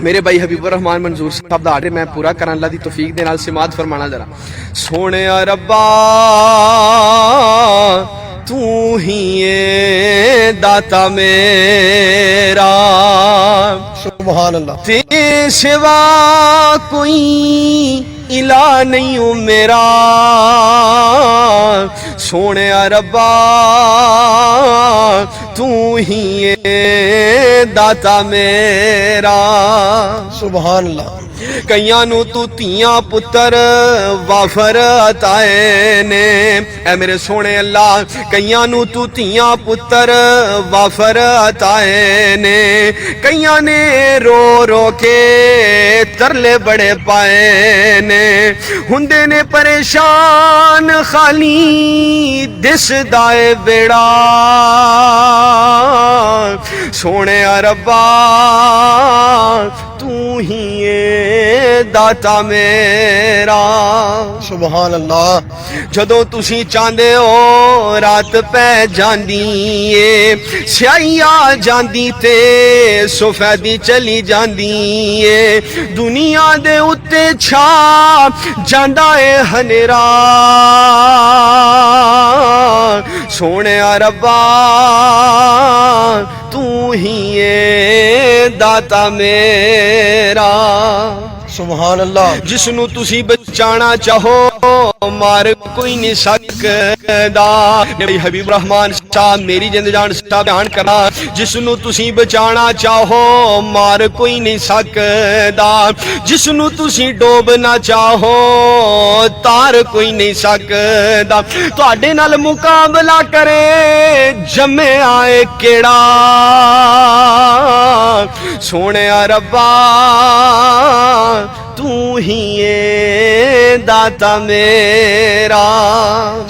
میرے بھائی حبیب الرحمان منظور صاحب دا آرڈر میں پورا کرن اللہ دی توفیق دے نال سماعت فرمانا ذرا. سونے ربا تو ہی ہے داتا میرا، سبحان اللہ. تیرے سوا کوئی الہ نہیں ہوں میرا. سونے ربا تو ہی ہے داتا میرا. سبحان اللہ. کئیاں نو تو تیاں پتر وافر عطائے نے، اے میرے سونے اللہ کئیاں نو تو تیاں پتر وافر عطائے نے. کئیاں نے رو رو کے ترلے بڑے پائے نے، ہندے نے پریشان خالی دس دائے بیڑا. سونے ربا تو ہی ہے داتا میرا. سبحان اللہ. جدوں تسی چاندے ہو رات پہ جاندی ہے، سیاہی آ جاندی تے سفیدی چلی جاندی ہے. دنیا دے اتے چھا جاندا ہے ہنیرا. سونے ربا تو ہی ہے داتا میرا. سبحان اللہ. جس نو تسی بچانا چاہو مار کوئی نہیں سکدا. نبی حبیب الرحمان صاحب میری جند جان صاحب بیان کرنا، جس نو تسی بچانا چاہو مار کوئی نہیں سکدا. جس نو تسی ڈوبنا چاہو تار کوئی نہیں سکدا. تواڈے نال مقابلہ کرے جمے آئے کیڑا. سونے ربا تو ہی ہے داتا میرا.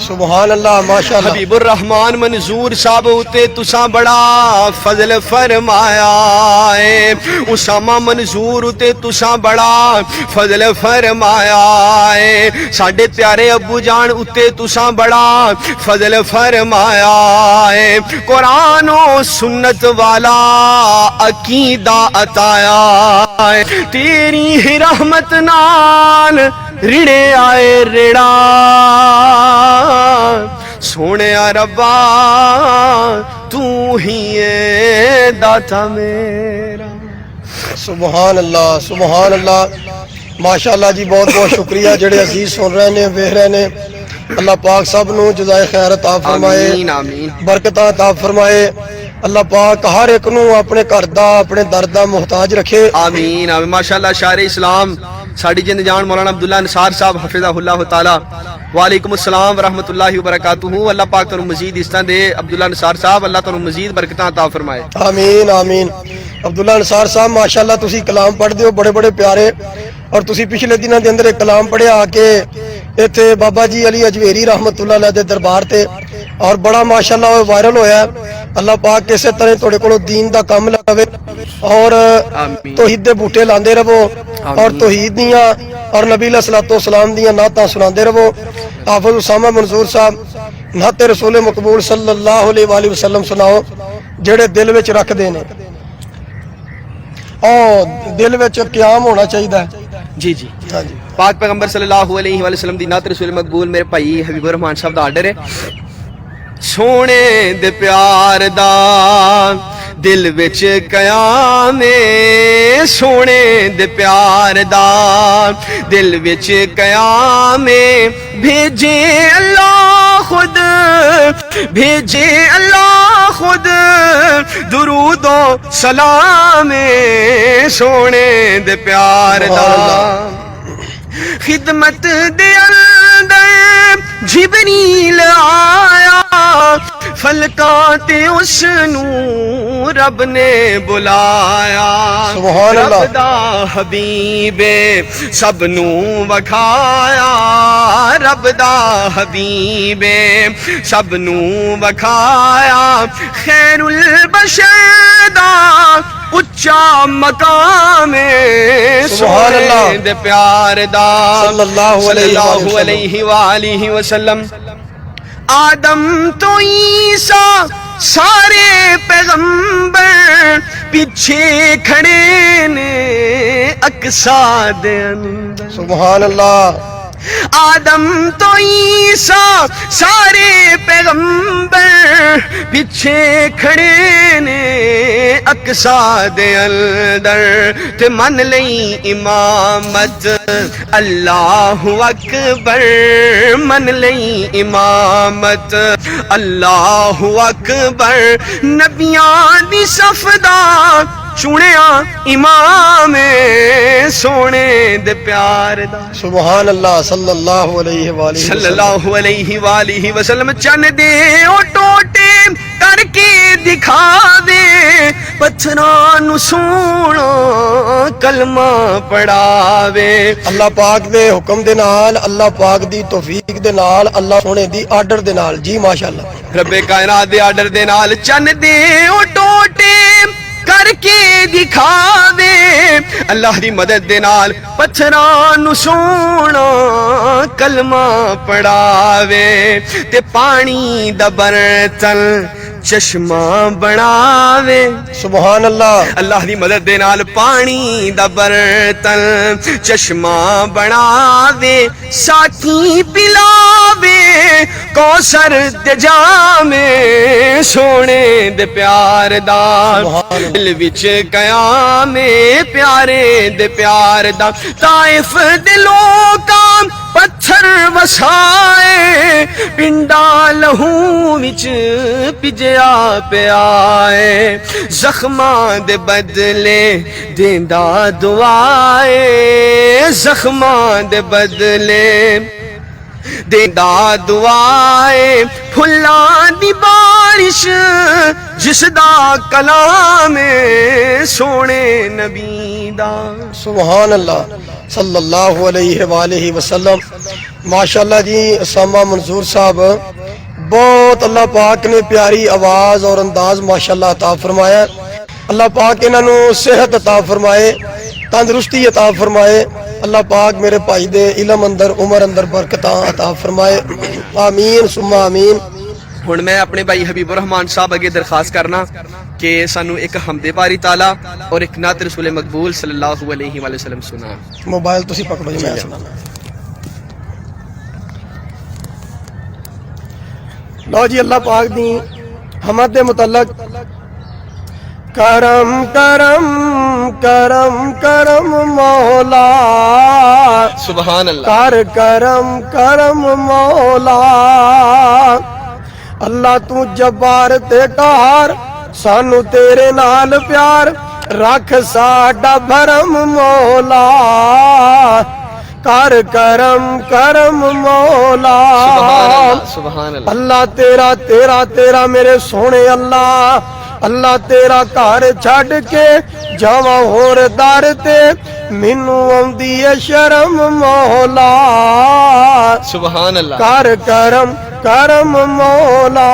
سبحان اللہ. ماشاء اللہ. حبیب الرحمان منظور صاحب اتے تساں بڑا فضل فرمایا ہے. اسامہ منظور اتے تساں بڑا فضل فرمایا ہے. ساڈے پیارے ابو جان اتے تساں بڑا فضل فرمایا ہے. قرآن و سنت والا عقیدہ عطایا ہے. تیری ہی رحمت نال رڑے آئے رڑا. سونے ربا تو ہی ہے داتا میرا. سبحان اللہ. سبحان اللہ. ماشاءاللہ جی. بہت بہت شکریہ جڑے عزیز سن رہے نے ویکھ رہے نے. اللہ پاک سب نو جزائے خیر عطا فرمائے، آمین آمین. برکتاں عطا فرمائے. اللہ پاک ہر ایک نو اپنے گھر دا اپنے در دا محتاج رکھے. آمین آمین. ماشاءاللہ شاعر اسلام ساڑی جند جان مولانا عبداللہ انصار صاحب حفظہ اللہ تعالی. وعلیکم السلام ورحمۃ اللہ وبرکاتہ. اللہ پاک تنو مزید اس طرح دے. عبداللہ انصار صاحب اللہ تنو مزید برکتاں عطا فرمائے. آمین آمین. عبداللہ انصار صاحب ماشاءاللہ تسی کلام پڑھ دیو بڑے بڑے پیارے. اور تسی پچھلے دنوں دے اندر ایک کلام پڑھیا آ کے ایتھے بابا جی علی اجویری رحمت اللہ علیہ دے دربار تے، اور بڑا ماشاءاللہ وائرل ہویا ہے. اللہ پاک کسے طرح تھوڑے کولو دین دا کام لگاوے اور توحید دے بوٹے لاندے رہو اور توحید دیاں اور نبی علیہ الصلوۃ والسلام دیاں نعتاں سناندے رہو. حافظ اسامہ منظور صاحب نعت رسول مقبول صلی اللہ علیہ وآلہ وسلم سناؤ جڑے دل وچ رکھ دے نے. اور دل وچ قیام ہونا چاہیے. جی جی. ہاں جی. پاک پیغمبر صلی اللہ علیہ وآلہ وسلم دی نعت رسول مقبول میرے بھائی حبیب الرحمان صاحب دا آرڈر ہے. سونے دے پیار دا دل وچ قیام ہے. سونے دے پیار دا دل وچ قیام ہے. بھیجے اللہ خود بھیجے اللہ خود درود و سلام ہے. سونے دے پیار دا خدمت دے اندر جبریل آیا. فلکات اس نو رب نے بلایا. سبحان اللہ. رب دا حبیب سب نو وکھایا. رب دا حبیب سب نو وکھایا. خیر البشر دا اچا مقام سبحان اللہ. دے پیار دا صلی اللہ علیہ وآلہ وسلم. آدم تو عیسیٰ سارے پیغمبر پیچھے کھڑے نے. اقصا دے اندر سبحان اللہ آدم تو عیسیٰ سارے پیغمبر پیچھے کھڑے نے اقصا دے اندر تے من لئی امامت اللہ اکبر من لئی امامت اللہ اکبر نبیاں دی صفدا چونیا امام سونے دے پیار دا سبحان اللہ صلی اللہ علیہ وآلہ صلی وسلم اللہ علیہ وآلہ وسلم چن دے او ٹوٹے کر کے دکھا دے پتھران سونا کلمہ پڑھاوے اللہ پاک دے حکم دے نال اللہ پاک دی توفیق دے نال اللہ سونے دی آرڈر دے نال جی ماشاءاللہ رب کائنات دے آرڈر دے نال چن دے او ٹوٹے کر کے دکھا دے اللہ دی مدد دے نال پتھران سونا کلمہ پڑھاوے تے پانی دا برتن چشمہ بناوے سبحان اللہ اللہ دی مدد دے نال پانی دا برتن چشمہ بناوے ساتھی پلاوے کوثر دے جامے سونے دے پیار دا دل وچ قیام پیارے دے پیار دا طائف دے لوکاں پتھر وسائے پنڈا لہو وچ پجیا پیائے زخماں دے بدلے دیندا دعائے زخماں دے بدلے دیندا دعائے پھلاں دی بارش جس دا کلام سونے نبی دا سبحان اللہ صلی اللہ علیہ وآلہ وسلم ماشاءاللہ جی اسامہ منظور صاحب بہت اللہ پاک نے پیاری آواز اور انداز ماشاءاللہ عطا فرمایا اللہ پاک انہاں نو صحت عطا فرمائے تندرستی عطا فرمائے اللہ پاک میرے بھائی دے علم اندر عمر اندر برکتاں عطا فرمائے آمین ثم آمین ہن میں اپنے بھائی حبیب الرحمان صاحب اگے درخواست کرنا کہ سانو ایک حمد باری تعالی اور ایک نعت رسول مقبول صلی اللہ علیہ وآلہ وسلم سنا موبائل تسی پکڑو جی میں سنانا لو جی اللہ پاک دی حمد دے متعلق کرم کرم کرم کرم مولا سبحان اللہ کر کرم کرم مولا اللہ تو جبار تے قہار سانو تیرے نال پیار رکھ ساڈا بھرم مولا کر کرم کرم مولا سبحان اللہ اللہ تیرا تیرا تیرا میرے سونے اللہ اللہ تیرا گھر چھڈ کے جاواں ہور در تے مینوں آندی ہے شرم مولا سبحان اللہ کر کرم کرم مولا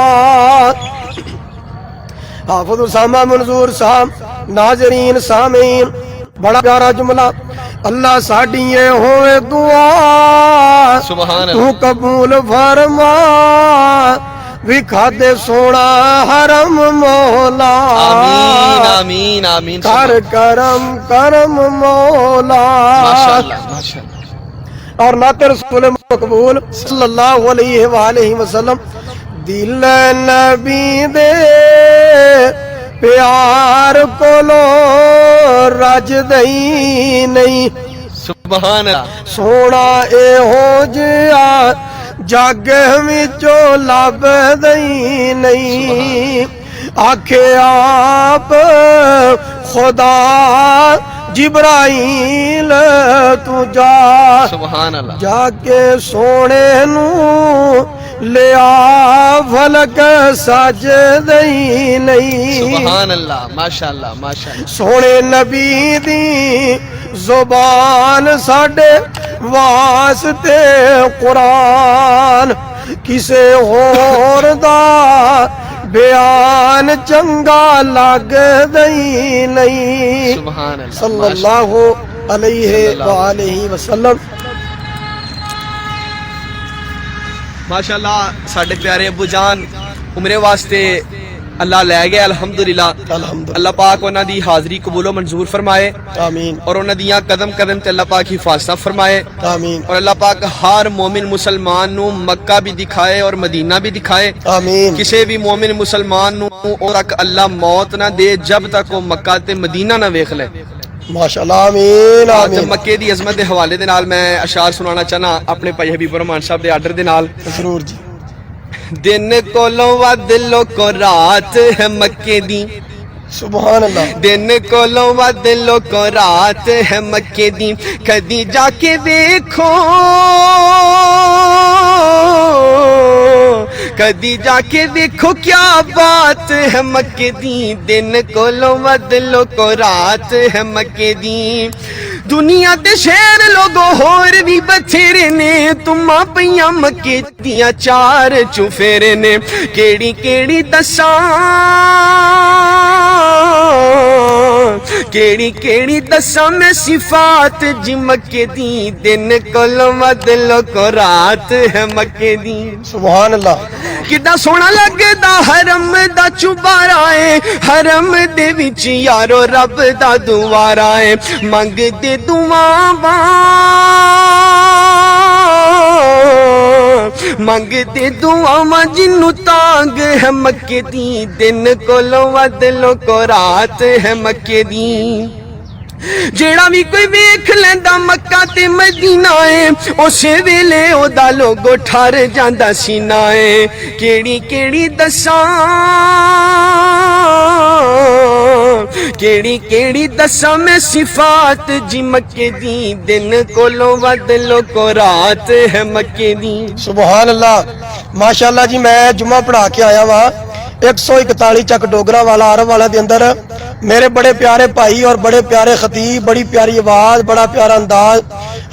حافظ اسامہ منظور صاحب ناظرین سامعین بڑا پیارا جملہ اللہ ساڈیاں ہوئے دعا سبحان تو اللہ قبول فرما وکھا دے سونا حرم مولا آمین آمین آمین کر کرم کرم مولا ماشاءاللہ ماشاءاللہ اور نعت رسول مقبول صلی اللہ علیہ وآلہ وسلم دل نبی دے پیار کولو رج دئی نہیں سبحان اللہ سونا اے ہو جیا جگ وچوں لب دئی نہیں آکھے آپ خدا جبرائیل تو جا سبحان اللہ جا کے سونے نو لیا فلک سج دئی نہیں سبحان اللہ ماشاءاللہ ماشاءاللہ سونے نبی دی زبان ساڈے واسطے قرآن کسے ہور دا بیان چنگا لگ دئی نہیں سبحان اللہ صلی اللہ علیہ وآلہ وسلم ماشاءاللہ ساڈے پیارے ابو جان عمرے واسطے اللہ لے گیا الحمدللہ الحمدللہ اللہ پاک انہاں دی حاضری قبول و منظور فرمائے آمین اور انہاں دیاں قدم قدم تے اللہ پاک حفاظت فرمائے آمین اور اللہ پاک ہر مومن مسلمان نو مکہ بھی دکھائے اور مدینہ بھی دکھائے آمین کسی بھی مومن مسلمان نو اور تک اللہ موت نہ دے جب تک وہ مکہ تے مدینہ نہ ویکھ لے ماشاءاللہ آمین آج آمین مکے دی عظمت دے حوالے دے نال میں اشعار سنانا چاہنا اپنے بھائی حبیب الرحمان صاحب دے آرڈر دے نال ضرور جی دن کولوں ود لوکو رات ہے مکے دی سبحان اللہ دن کولوں ود لوکو رات ہے مکے دی کدی جا کے دیکھو کدی جا کے دیکھو کیا بات ہے مکے دی دن کولوں ود لوکو رات ہے مکے دی دنیا تے شہر لوگو ہور بھی بتھیرے نے تماں پیاں مکے دیاں چار چوفیرے نے کیڑی کیڑی دساں کیڑی کیڑی دساں میں صفات جی مکے دی دن کولوں ود لوکو رات ہے مکے دی سبحان اللہ کڈا سونا لگدا حرم دا چوبارا ہے حرم دے وچ یارو رب دا دوارا ہے منگ دے دعاواں منگ دے دعاواں جنوں تانگ ہے مکے دی دن کولوں ود لوکو رات ہے مکے دی جیڑا بھی کوئی ویکھ لیندا مکہ تے مدینہ ہے اسے ویلے او دا لوگو ٹھر جاندا سینہ ہے کیڑی کیڑی دساں کیڑی کیڑی دساں میں صفات جی مکے دی دن کولوں ود لوکو رات ہے مکے دی سبحان اللہ ماشاءاللہ جی میں جمعہ پڑھا کے آیا وا 141 چک ڈوگرا والا عرب والا دے اندر میرے بڑے پیارے بھائی اور بڑے پیارے خطیب بڑی پیاری آواز بڑا پیارا انداز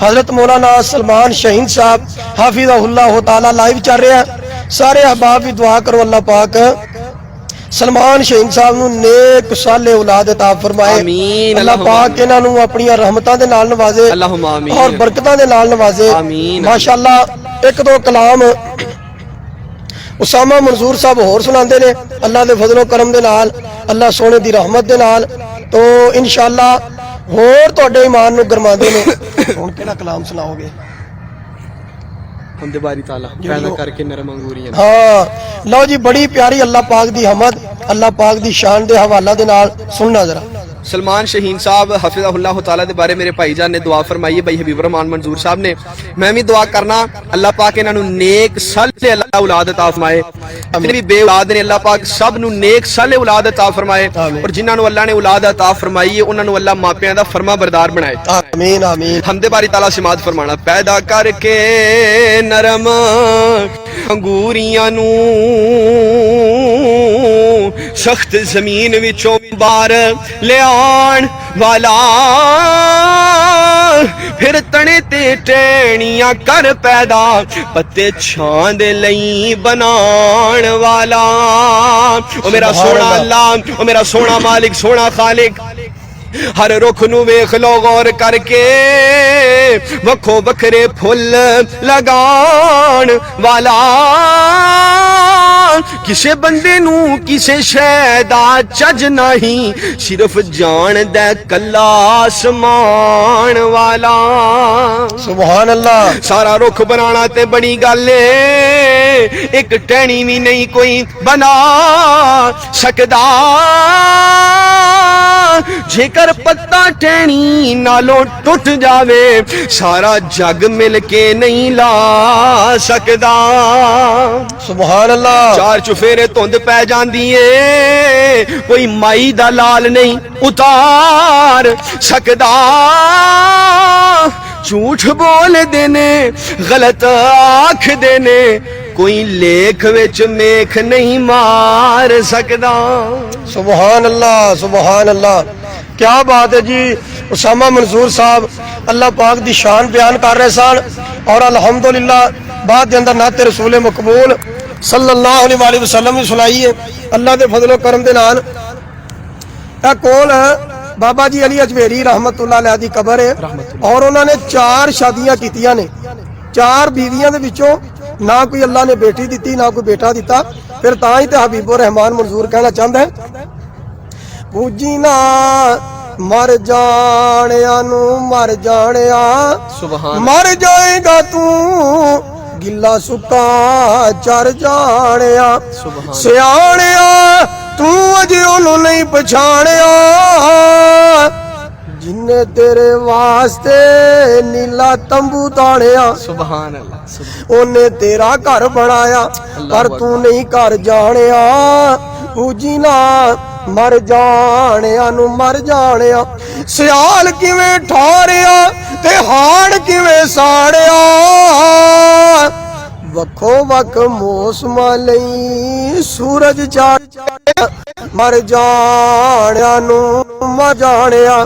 حضرت مولانا سلمان شہین صاحب حافظہ اللہ تعالی لائیو چل رہے ہیں سارے احباب بھی دعا کرو اللہ پاک سلمان شہین صاحب نو نیک صالح اولاد عطا فرمائے آمین اللہ پاک انہاں نو اپنی رحمتاں دے نال نوازے اللہم آمین اور برکتاں دے نال نوازے آمین ماشاءاللہ ایک دو کلام اسامہ منظور صاحب اور سناندے نے اللہ دے فضل و کرم دے نال اللہ سونے دی رحمت دے نال تو انشاءاللہ اور تواڈے ایمان نو گرماندے نے ہن کیڑا کلام سناؤ گے حمد باری تعالی پیدا کر کے نرم انگوریاں ہاں لو جی بڑی پیاری اللہ پاک دی حمد اللہ پاک دی شان دے حوالہ دے نال سننا ذرا سلمان شہین صاحب حفظہ اللہ تعالیٰ دے بارے میرے بھائی جان نے دعا فرمائی ہے بھائی حبیب الرحمان منظور صاحب نے میں بھی دعا کرنا اللہ پاک انہاں نو نیک صالح اللہ اولاد عطا فرمائے جتنے بھی بے اولاد نے اللہ پاک سب نو نیک صالح اولاد عطا فرمائے اور جنہاں نو اللہ نے اولاد عطا فرمائی ہے انہاں نو اللہ ماپیاں دا فرما بردار بنائے آمین آمین حمد باری تعالیٰ سماعت فرمانا پیدا کر کے نرم انگوریاں نو سخت زمین وچوں بار لے آن والا پھر تنے تے ٹہنیاں کر پیدا پتے چھان دے لئی بنان والا او میرا سونا اللہ او میرا سونا مالک سونا خالق ہر رخ نو ویکھ لو غور کر کے وکھو بکھرے پھل لگان والا کسے بندے نو کسے شے دا چج نہیں صرف جان دے کلا آسمان والا سبحان اللہ سارا رخ بنانا تے بڑی گل ہے ایک ٹہنی بھی نہیں کوئی بنا سکدا جے کر پتا ٹہنی نالوں ٹوٹ جاوے سارا جگ مل کے نہیں لا سکدا سبحان اللہ چار چفیرے تند پہ جاندی ہے کوئی مائی دا لال نہیں اتار سکدا جھوٹ بول دینے غلط آکھ دینے کوئی لیکھ وچ میکھ نہیں مار سکدا سبحان اللہ سبحان اللہ کیا بات ہے جی اسامہ منظور صاحب اللہ پاک دی شان بیان کر رہے سن اور الحمدللہ بعد دے اندر نعت رسول مقبول صلی اللہ علیہ وآلہ وسلم نے سنائی ہے اللہ دے فضل و کرم دے نال اے کول بابا جی علی اجمیری رحمت اللہ علیہ دی قبر ہے اور انہوں نے 4 شادیاں کیتیاں نے 4 بیویاں دے وچوں نہ کوئی اللہ نے بیٹی دیتی نہ کوئی بیٹا دیتا پھر تا ہی تے حبیب الرحمان منظور کہنا چاہتا ہے پوجی نہ مر جانیا نو مر جانیا سبحان مر جائے گا تو گلا سکا چر جانیا سبحان سیاڑیا تو اجے انہوں نہیں پچھاڑیا جن نے تیرے واسطے نیلا تمبو تاڑیا سبحان اللہ اونے تیرا گھر بنایا پر تو نہیں گھر جانیا پوجی نہ مر جانیا نو مر جانیا سیال کیویں ٹھاریا تے ہاڑ کیویں ساڑیا وکھو وک موسما لئی سورج چاڑیا مر جانیا نو مر جانیا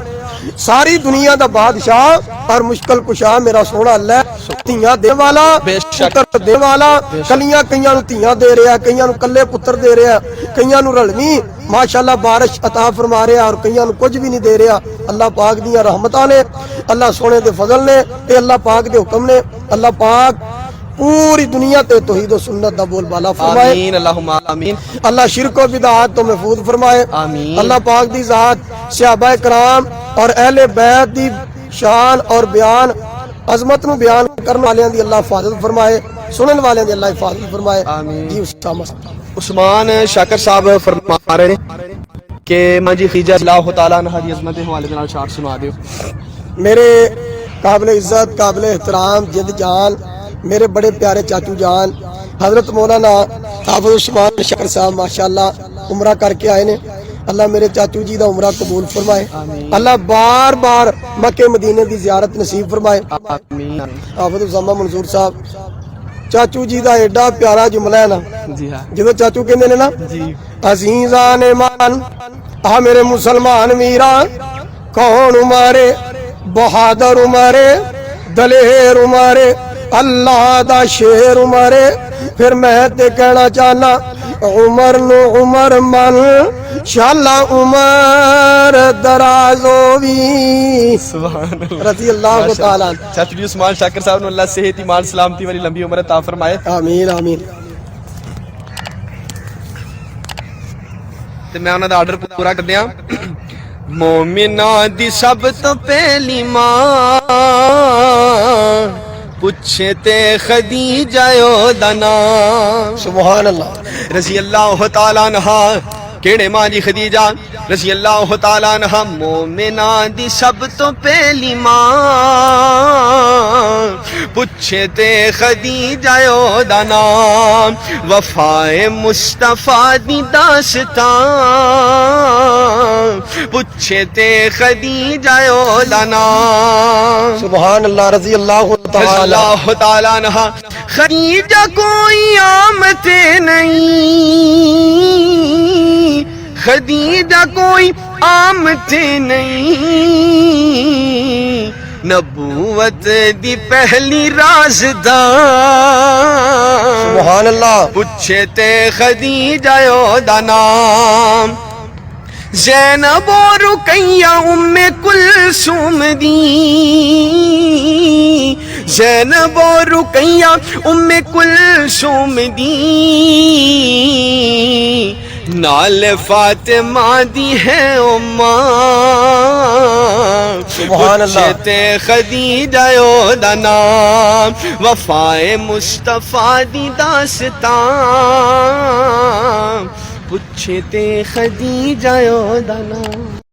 ساری دنیا دا بادشاہ اور مشکل کشا میرا سونا اللہ تیاں دے والا پتر دے والا کلیاں کئیاں نو تیاں دے رہا کئیاں نو کلے پتر دے رہا کئیاں نو رلویں ماشاءاللہ بارش عطا فرما رہا اور کئیاں نو کچھ بھی نہیں دے رہا اللہ پاک دیاں رحمتاں نے اللہ سونے دے فضل نے تے اللہ پاک دے حکم نے اللہ پاک پوری دنیا تے توحید و سنت دا بول بالا فرمائے آمین اللہم آمین اللہ شرک و بدعات تو محفوظ فرمائے آمین اللہ پاک دی ذات صحابہ کرام اور اہل بیت دی شان اور بیان عظمت نو بیان کرنے والے دی اللہ حفاظت فرمائے سنن والے دی اللہ حفاظت فرمائے آمین جی اسامہ عثمان شاکر صاحب فرما رہے ہیں کہ ماں جی خیجہ اللہ تعالیٰ عنہ دی عظمت حوالے دے نال شعر سنا دیو میرے قابل عزت قابل احترام جد جان میرے بڑے پیارے چاچو جان حضرت مولانا حافظ عثمان شاکر صاحب ماشاءاللہ عمرہ کر کے آئے نے اللہ میرے چاچو جی دا عمرہ قبول فرمائے اللہ بار بار مکہ مدینے دی زیارت نصیب فرمائے آمین حافظ اسامہ منظور صاحب چاچو جی دا ایڈا پیارا جملہ ہے نا جی ہاں جدو چاچو کہندے نے نا جی عزیزان مان آ میرے مسلمان میرا کون عمرے بہادر عمرے دلیر عمرے اللہ دا شیر عمرے پھر میں تے کہنا چاہنا عمر نو عمر من شاءاللہ عمر دراز ہووی سبحان اللہ رضی اللہ تعالیٰ چاچو جی عثمان شاکر صاحب نو اللہ صحت ایمان سلامتی والی لمبی عمر عطا فرمائے آمین آمین تے میں انہاں دا آرڈر پورا کر دیاں مومناں دی سب تو پہلی ماں پوچھے تے خدیجہ دا نام سبحان اللہ رضی اللہ تعالیٰ عنہ کیڑے ماں جی خدیجہ رضی اللہ تعالیٰ عنہ مومناں دی سب تو پہلی ماں پوچھے تے خدیجہ دا نام وفائے مصطفیٰ دی داستان پوچھے تے خدیجہ دا نام سبحان اللہ رضی اللہ تعالیٰ عنہ خدیجہ کوئی آمت نہیں خدیجہ کوئی آمت نہیں نبوت دی پہلی رازدار سبحان اللہ پوچھے تے خدیجہ دا نام زینب و رقیہ ام کلثوم دی زینب و رقیہ ام کلثوم دی نال فاطمہ دی ہے اماں سبحان اللہ پوچھتے خدیجہ دا نام وفائے مصطفیٰ دی داستان پوچھتے خدیجہ دا نام